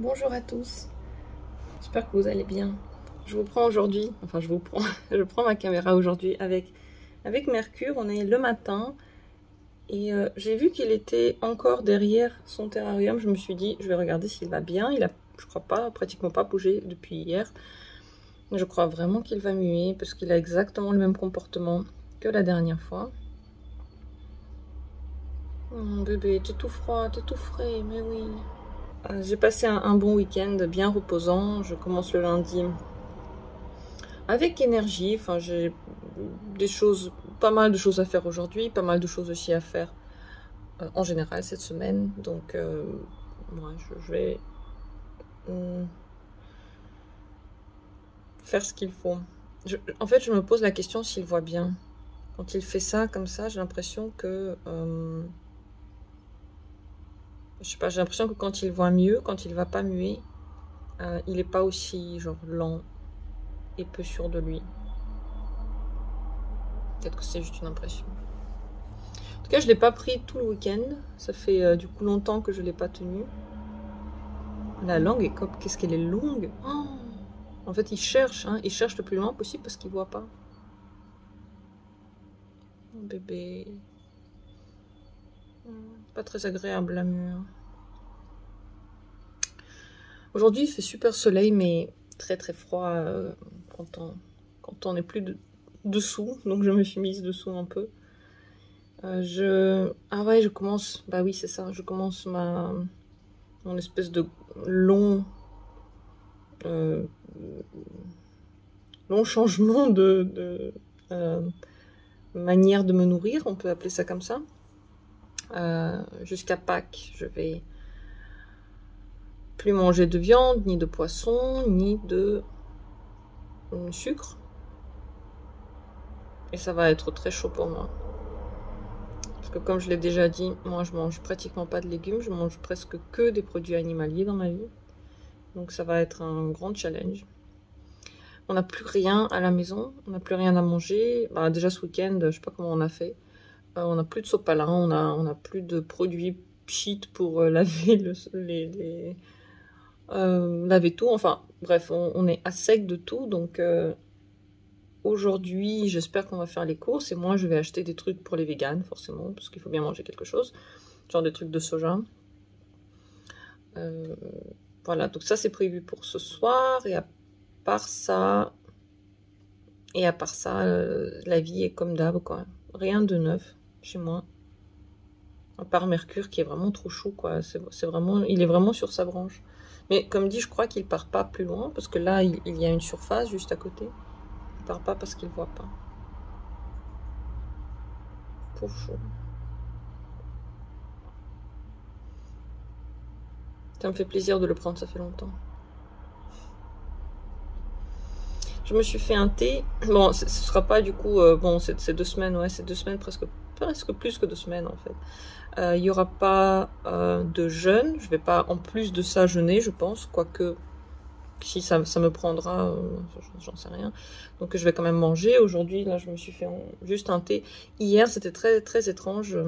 Bonjour à tous, j'espère que vous allez bien. Je vous prends aujourd'hui, enfin je prends ma caméra aujourd'hui avec Mercure. On est le matin et j'ai vu qu'il était encore derrière son terrarium. Je me suis dit, je vais regarder s'il va bien. Il a, je crois pas, pratiquement pas bougé depuis hier. Je crois vraiment qu'il va muer parce qu'il a exactement le même comportement que la dernière fois. Oh, bébé, t'es tout froid, t'es tout frais, mais oui. J'ai passé un bon week-end bien reposant. Je commence le lundi avec énergie. Enfin, j'ai pas mal de choses à faire aujourd'hui, pas mal de choses aussi à faire en général cette semaine. Donc, moi, je vais faire ce qu'il faut. En fait, je me pose la question s'il voit bien. Quand il fait ça, comme ça, j'ai l'impression que... je sais pas, j'ai l'impression que quand il voit mieux, quand il va pas muer, il est pas aussi genre lent et peu sûr de lui. Peut-être que c'est juste une impression. En tout cas, je l'ai pas pris tout le week-end. Ça fait du coup longtemps que je l'ai pas tenu. La langue est comme... Qu'est-ce qu'elle est longue, oh. En fait, il cherche, hein. Il cherche le plus loin possible parce qu'il voit pas. Oh, bébé. Pas très agréable la mûre. Aujourd'hui, il fait super soleil, mais très très froid quand on est plus dessous. Donc je me suis mise dessous un peu. Ah ouais, je commence... Bah oui, c'est ça. Je commence mon espèce de long changement de manière de me nourrir, on peut appeler ça comme ça. Jusqu'à Pâques, je vais plus manger de viande, ni de poisson, ni de sucre. Et ça va être très chaud pour moi. Parce que comme je l'ai déjà dit, moi je mange pratiquement pas de légumes, je mange presque que des produits animaliers dans ma vie. Donc ça va être un grand challenge. On n'a plus rien à la maison, on n'a plus rien à manger. Bah, déjà ce week-end, je sais pas comment on a fait. On n'a plus de sopalin, on a plus de produits shit pour laver laver tout. Enfin bref, on est à sec de tout. Donc aujourd'hui, j'espère qu'on va faire les courses. Et moi, je vais acheter des trucs pour les véganes, forcément, parce qu'il faut bien manger quelque chose. Genre des trucs de soja. Voilà, donc ça c'est prévu pour ce soir. Et à part ça, la vie est comme d'hab, quoi. Rien de neuf chez moi. À part Mercure qui est vraiment trop chou, quoi. Il est vraiment sur sa branche. Mais comme dit, je crois qu'il part pas plus loin, parce que là, il y a une surface juste à côté. Il part pas parce qu'il voit pas. Pauvre chou. Ça me fait plaisir de le prendre, ça fait longtemps. Je me suis fait un thé. Bon, ce sera pas du coup... bon, c'est 2 semaines, ouais, c'est 2 semaines, presque plus que 2 semaines, en fait. Il n'y aura pas de jeûne. Je vais pas, en plus de ça, jeûner, je pense. Quoique, si ça me prendra, j'en sais rien. Donc, je vais quand même manger. Aujourd'hui, là, je me suis fait juste un thé. Hier, c'était très, très étrange.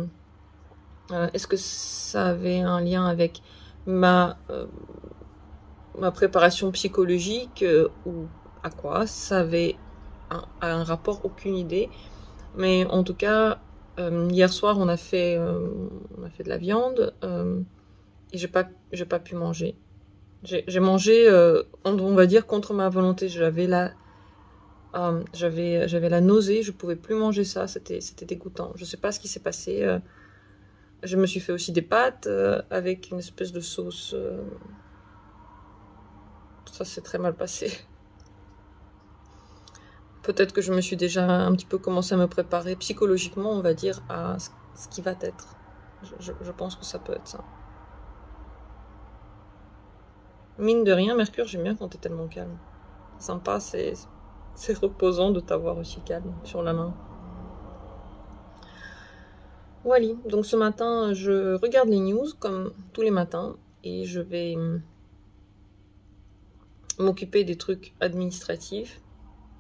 Est-ce que ça avait un lien avec ma préparation psychologique ou à quoi? Ça avait un rapport, aucune idée. Mais en tout cas... hier soir, on a fait de la viande et j'ai pas pu manger. J'ai mangé, on va dire, contre ma volonté. J'avais la nausée, je pouvais plus manger ça, c'était dégoûtant. Je sais pas ce qui s'est passé. Je me suis fait aussi des pâtes avec une espèce de sauce. Ça s'est très mal passé. Peut-être que je me suis déjà un petit peu commencé à me préparer psychologiquement, on va dire, à ce qui va être. Je pense que ça peut être ça. Mine de rien, Mercure, j'aime bien quand t'es tellement calme. C'est sympa, c'est reposant de t'avoir aussi calme sur la main. Voilà, donc ce matin, je regarde les news comme tous les matins et je vais m'occuper des trucs administratifs.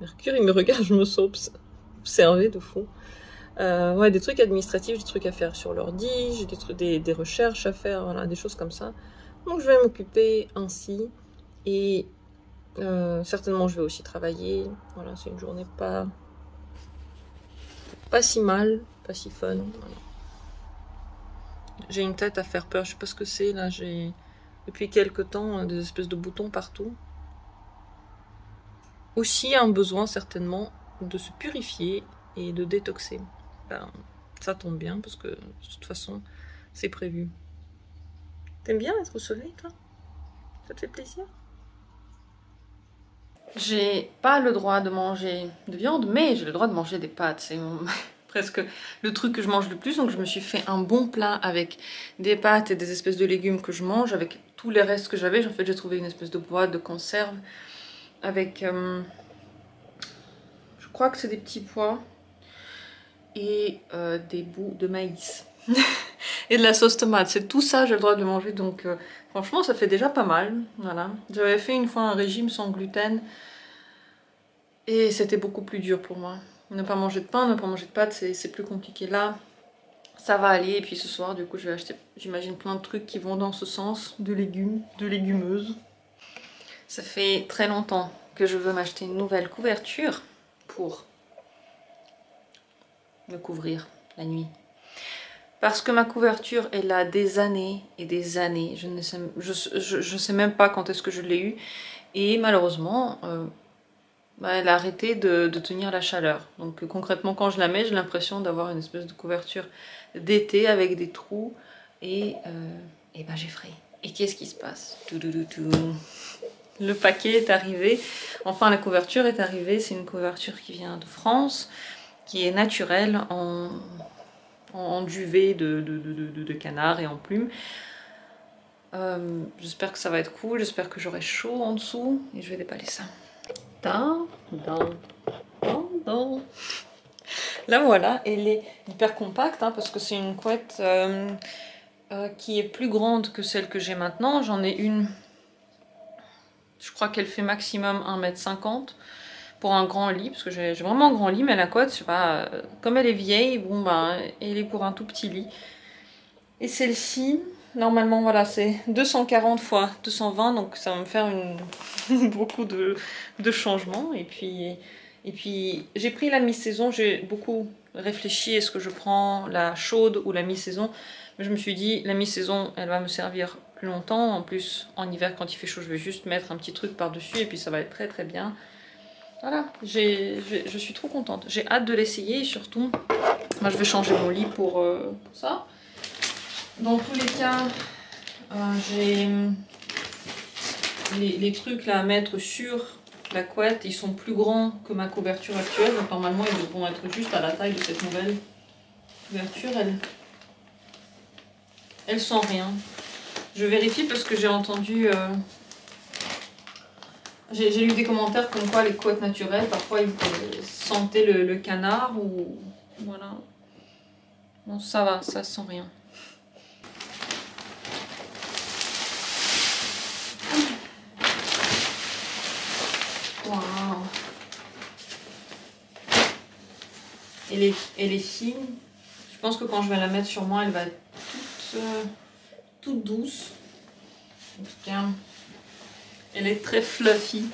Mercure, il me regarde, je me sens observée de fou. Ouais, des trucs administratifs, des trucs à faire sur l'ordi, j'ai des recherches à faire, voilà, des choses comme ça. Donc je vais m'occuper ainsi et certainement je vais aussi travailler. Voilà, c'est une journée pas si mal, pas si fun. Voilà. J'ai une tête à faire peur, je sais pas ce que c'est là, j'ai depuis quelques temps des espèces de boutons partout. Aussi un besoin certainement de se purifier et de détoxer. Ben, ça tombe bien parce que de toute façon c'est prévu. T'aimes bien être au soleil toi? Ça te fait plaisir? J'ai pas le droit de manger de viande, mais j'ai le droit de manger des pâtes. C'est presque le truc que je mange le plus. Donc je me suis fait un bon plat avec des pâtes et des espèces de légumes que je mange, avec tous les restes que j'avais. En fait, j'ai trouvé une espèce de boîte de conserve avec, je crois que c'est des petits pois et des bouts de maïs. Et de la sauce tomate, c'est tout ça, j'ai le droit de le manger, donc franchement ça fait déjà pas mal, voilà. J'avais fait une fois un régime sans gluten, et c'était beaucoup plus dur pour moi. Ne pas manger de pain, ne pas manger de pâtes, c'est plus compliqué. Là, ça va aller, et puis ce soir, du coup, je vais acheter, j'imagine, plein de trucs qui vont dans ce sens, de légumes, de légumeuse. Ça fait très longtemps que je veux m'acheter une nouvelle couverture pour me couvrir la nuit. Parce que ma couverture est là des années et des années. Je sais même pas quand est-ce que je l'ai eue. Et malheureusement, elle a arrêté de tenir la chaleur. Donc concrètement, quand je la mets, j'ai l'impression d'avoir une espèce de couverture d'été avec des trous. Et ben j'effraie. Et qu'est-ce qui se passe? Le paquet est arrivé. Enfin, la couverture est arrivée. C'est une couverture qui vient de France, qui est naturelle en duvet de canard et en plumes. J'espère que ça va être cool, j'espère que j'aurai chaud en dessous et je vais déballer ça. Là voilà, elle est hyper compacte hein, parce que c'est une couette qui est plus grande que celle que j'ai maintenant. J'en ai une, je crois qu'elle fait maximum 1,50 m pour un grand lit, parce que j'ai vraiment un grand lit, mais la couette, je sais pas, comme elle est vieille, bon ben, elle est pour un tout petit lit. Et celle-ci, normalement, voilà, c'est 240 x 220, donc ça va me faire beaucoup de changements. Et puis j'ai pris la mi-saison, j'ai beaucoup réfléchi, est-ce que je prends la chaude ou la mi-saison? Mais je me suis dit, la mi-saison, elle va me servir plus longtemps. En plus, en hiver, quand il fait chaud, je vais juste mettre un petit truc par-dessus et puis ça va être très très bien. Voilà, je suis trop contente. J'ai hâte de l'essayer et surtout, moi je vais changer mon lit pour ça. Dans tous les cas, j'ai les trucs là à mettre sur la couette, ils sont plus grands que ma couverture actuelle. Donc normalement, ils devront être juste à la taille de cette nouvelle couverture. Elle sent rien. Je vérifie parce que j'ai entendu... J'ai lu des commentaires comme quoi les couettes naturelles, parfois ils sentaient le canard ou... Voilà. Bon, ça va, ça sent rien. Waouh. Elle est fine. Je pense que quand je vais la mettre sur moi, elle va être toute douce. En tout cas, elle est très fluffy.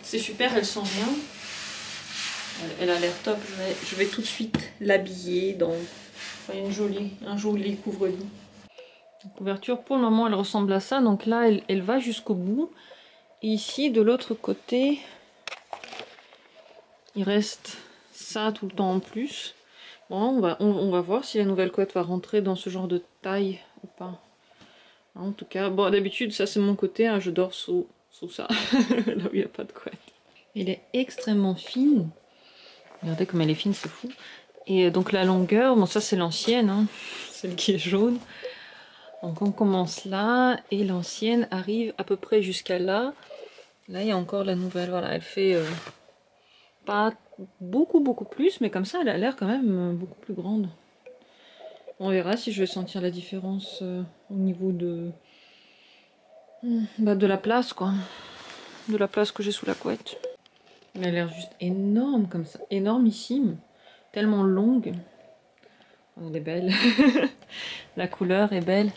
C'est super, elle sent rien. Elle a l'air top. Je vais tout de suite l'habiller dans un joli couvre-lit. La couverture, pour le moment, elle ressemble à ça. Donc là, elle va jusqu'au bout. Et ici, de l'autre côté, il reste ça tout le temps en plus. Bon, on va voir si la nouvelle couette va rentrer dans ce genre de taille ou pas. En tout cas, bon, d'habitude, ça c'est mon côté, hein, je dors sous ça, là où il n'y a pas de couette. Elle est extrêmement fine. Regardez comme elle est fine, c'est fou. Et donc la longueur, bon ça c'est l'ancienne, hein, celle qui est jaune. Donc on commence là, et l'ancienne arrive à peu près jusqu'à là. Là il y a encore la nouvelle, voilà, elle fait pas beaucoup plus, mais comme ça elle a l'air quand même beaucoup plus grande. On verra si je vais sentir la différence au niveau de la place, quoi. De la place que j'ai sous la couette. Elle a l'air juste énorme comme ça, énormissime, tellement longue. Elle est belle. La couleur est belle.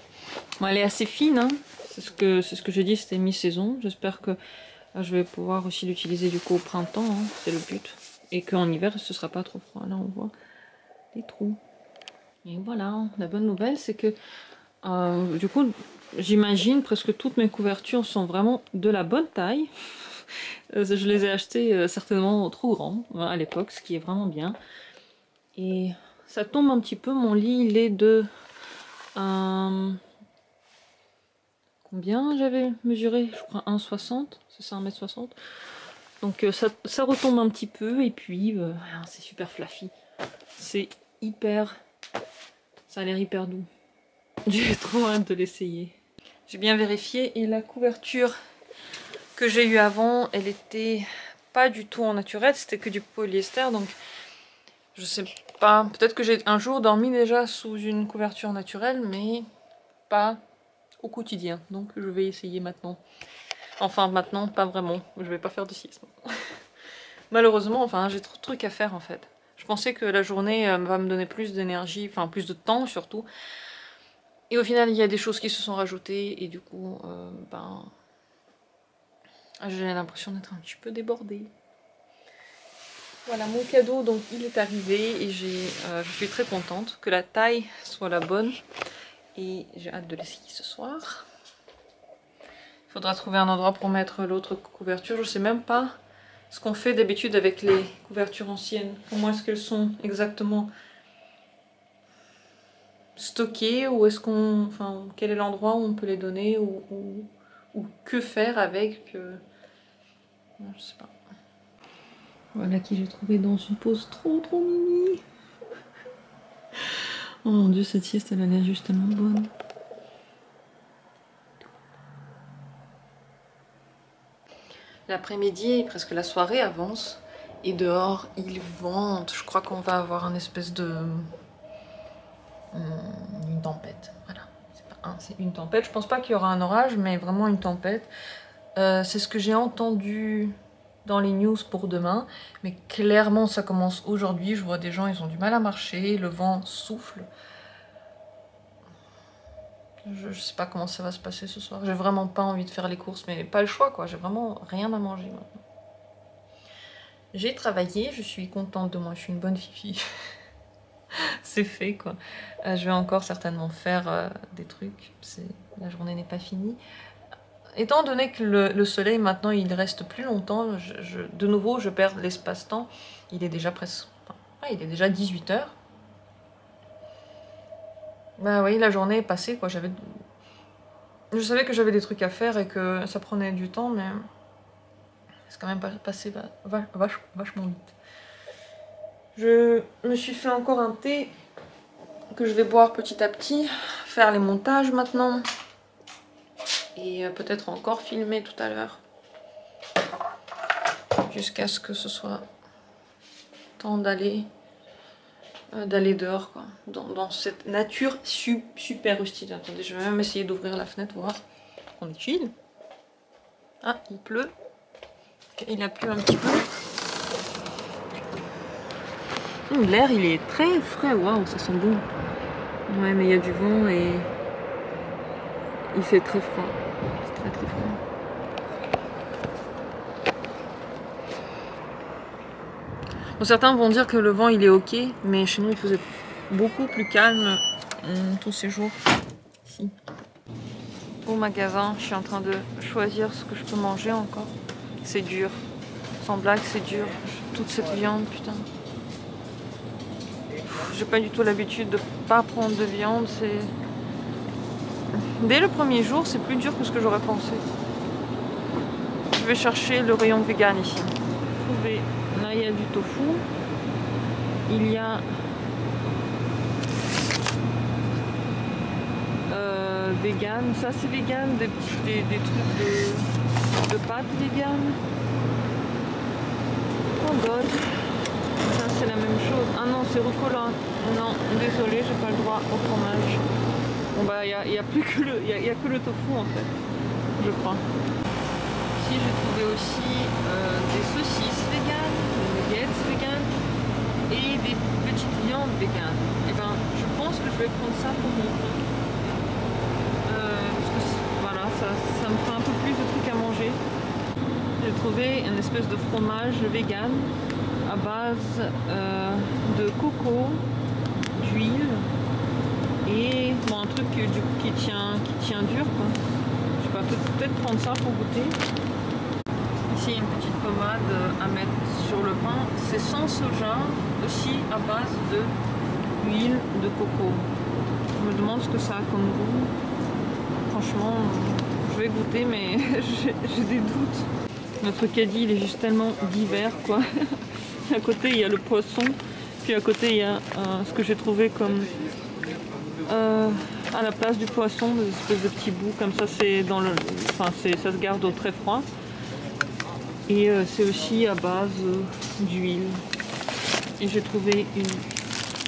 Bon, elle est assez fine, hein. C'est ce que j'ai dit, c'était mi-saison. J'espère que je vais pouvoir aussi l'utiliser du coup au printemps, hein. C'est le but. Et qu'en hiver, ce sera pas trop froid. Là, on voit les trous. Et voilà, la bonne nouvelle, c'est que du coup, j'imagine presque toutes mes couvertures sont vraiment de la bonne taille. Je les ai achetées certainement trop grands à l'époque, ce qui est vraiment bien. Et ça tombe un petit peu, mon lit il est de... combien j'avais mesuré? Je crois 1,60, c'est ça, 1,60 m. Donc ça retombe un petit peu et puis c'est super fluffy. C'est hyper... ça a l'air hyper doux. J'ai trop hâte de l'essayer. J'ai bien vérifié et la couverture que j'ai eue avant, elle était pas du tout en naturel, c'était que du polyester, donc je sais pas, peut-être que j'ai un jour dormi déjà sous une couverture naturelle, mais pas au quotidien, donc je vais essayer maintenant. Enfin maintenant, pas vraiment, je vais pas faire de sieste. Malheureusement, enfin j'ai trop de trucs à faire en fait. Je pensais que la journée va me donner plus d'énergie, enfin plus de temps surtout. Et au final, il y a des choses qui se sont rajoutées et du coup, j'ai l'impression d'être un petit peu débordée. Voilà, mon cadeau, donc il est arrivé et je suis très contente que la taille soit la bonne. Et j'ai hâte de l'essayer ce soir. Il faudra trouver un endroit pour mettre l'autre couverture. Je sais même pas ce qu'on fait d'habitude avec les couvertures anciennes. Comment est-ce qu'elles sont exactement stockées, ou est-ce qu'on... Enfin, quel est l'endroit où on peut les donner, ou que faire avec je sais pas. Voilà qui j'ai trouvé dans une pose trop mimi. Oh mon dieu, cette sieste elle a l'air juste tellement bonne. L'après-midi, presque la soirée avance et dehors il vente. Je crois qu'on va avoir une espèce de... une tempête. Voilà, c'est une tempête. Je pense pas qu'il y aura un orage, mais vraiment une tempête. C'est ce que j'ai entendu dans les news pour demain, mais clairement ça commence aujourd'hui. Je vois des gens, ils ont du mal à marcher, le vent souffle. Je sais pas comment ça va se passer ce soir. J'ai vraiment pas envie de faire les courses, mais pas le choix quoi. J'ai vraiment rien à manger maintenant. J'ai travaillé, je suis contente de moi, je suis une bonne fifi. C'est fait quoi. Je vais encore certainement faire des trucs. La journée n'est pas finie. Étant donné que le soleil maintenant il reste plus longtemps, de nouveau je perds l'espace-temps. Il est déjà presque... Enfin, il est déjà 18 h. Bah oui, la journée est passée quoi. Je savais que j'avais des trucs à faire et que ça prenait du temps, mais c'est quand même passé vachement vite. Je me suis fait encore un thé que je vais boire petit à petit, faire les montages maintenant. Et peut-être encore filmer tout à l'heure. Jusqu'à ce que ce soit temps d'aller dehors, quoi. Dans cette nature super hostile. Attendez, je vais même essayer d'ouvrir la fenêtre, voir. On est chill. Ah, il pleut. Il a plu un petit peu. L'air, il est très frais. Waouh, ça sent bon. Ouais, mais il y a du vent et il fait très froid. C'est très froid. Bon, certains vont dire que le vent il est ok, mais chez nous il faisait beaucoup plus calme tous ces jours. Ici. Au magasin, je suis en train de choisir ce que je peux manger encore. C'est dur. Sans blague, c'est dur. Toute cette viande, putain. J'ai pas du tout l'habitude de pas prendre de viande. Dès le premier jour, c'est plus dur que ce que j'aurais pensé. Je vais chercher le rayon vegan ici. Là, il y a du tofu. Il y a vegan. Ça, c'est vegan. Des trucs de pâtes vegan. Oh god. Ça, c'est la même chose. Ah non, c'est rucola. Non, désolé, j'ai pas le droit au fromage. Bon bah, il y a plus que il y a que le tofu en fait, je crois. Ici, j'ai trouvé aussi des saucisses véganes, des nuggets véganes et des petites viandes véganes. Et ben, je trouvé une espèce de fromage vegan à base de coco, d'huile et bon, un truc qui tient dur quoi. Je sais pas, peut-être prendre ça pour goûter. Ici une petite pommade à mettre sur le pain. C'est sans soja, aussi à base de huile de coco. Je me demande ce que ça a comme goût. Franchement, je vais goûter mais j'ai des doutes. Notre caddie il est juste tellement divers quoi. À côté il y a le poisson, puis à côté il y a ce que j'ai trouvé comme à la place du poisson, des espèces de petits bouts comme ça, c'est dans le, enfin ça se garde au très froid. Et c'est aussi à base d'huile. Et j'ai trouvé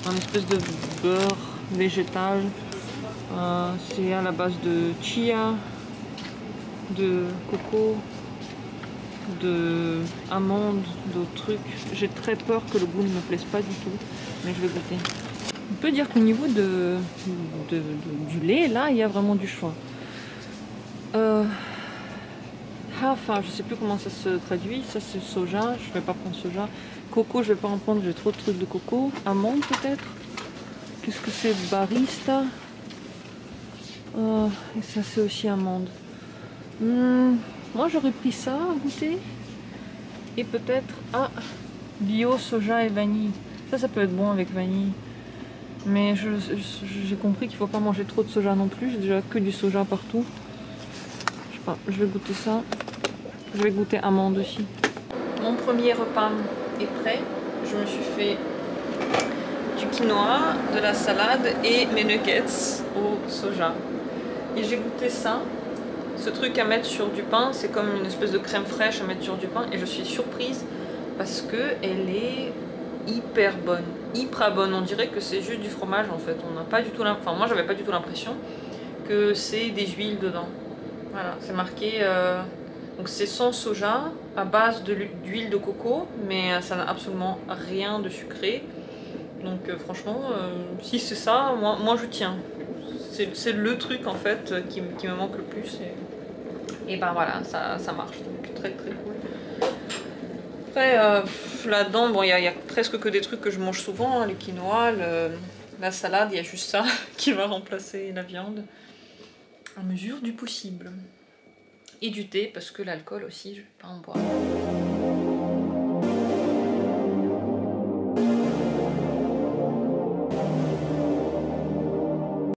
un espèce de beurre végétal. C'est à la base de chia, de coco, de amandes, d'autres trucs. J'ai très peur que le goût ne me plaise pas du tout, mais je vais goûter. On peut dire qu'au niveau du lait, là, il y a vraiment du choix. Enfin, je sais plus comment ça se traduit. Ça, c'est soja. Je vais pas prendre soja. Coco, je vais pas en prendre. J'ai trop de trucs de coco. Amande, peut-être. Qu'est-ce que c'est? Barista. Et ça, c'est aussi amande. Moi, j'aurais pris ça à goûter. Et peut-être bio, soja et vanille. Ça peut être bon avec vanille. Mais j'ai compris qu'il faut pas manger trop de soja non plus. J'ai déjà que du soja partout. Je sais pas. Je vais goûter ça. Je vais goûter amande aussi. Mon premier repas est prêt. Je me suis fait du quinoa, de la salade et mes nuggets au soja. Et j'ai goûté ça. Ce truc à mettre sur du pain, c'est comme une espèce de crème fraîche à mettre sur du pain. Et je suis surprise parce que elle est hyper bonne. Hyper bonne. On dirait que c'est juste du fromage en fait. On n'a pas du tout enfin moi j'avais pas du tout l'impression que c'est des huiles dedans. Voilà, c'est marqué... Donc c'est sans soja, à base d'huile de coco, mais ça n'a absolument rien de sucré. Donc franchement, si c'est ça, moi je tiens. C'est le truc en fait qui me manque le plus. Et ben voilà, ça marche. Donc très très cool. Après, là-dedans, bon, il y a presque que des trucs que je mange souvent. Hein, le quinoa, la salade, il y a juste ça qui va remplacer la viande. À mesure du possible. Et du thé, parce que l'alcool aussi, je ne vais pas en boire.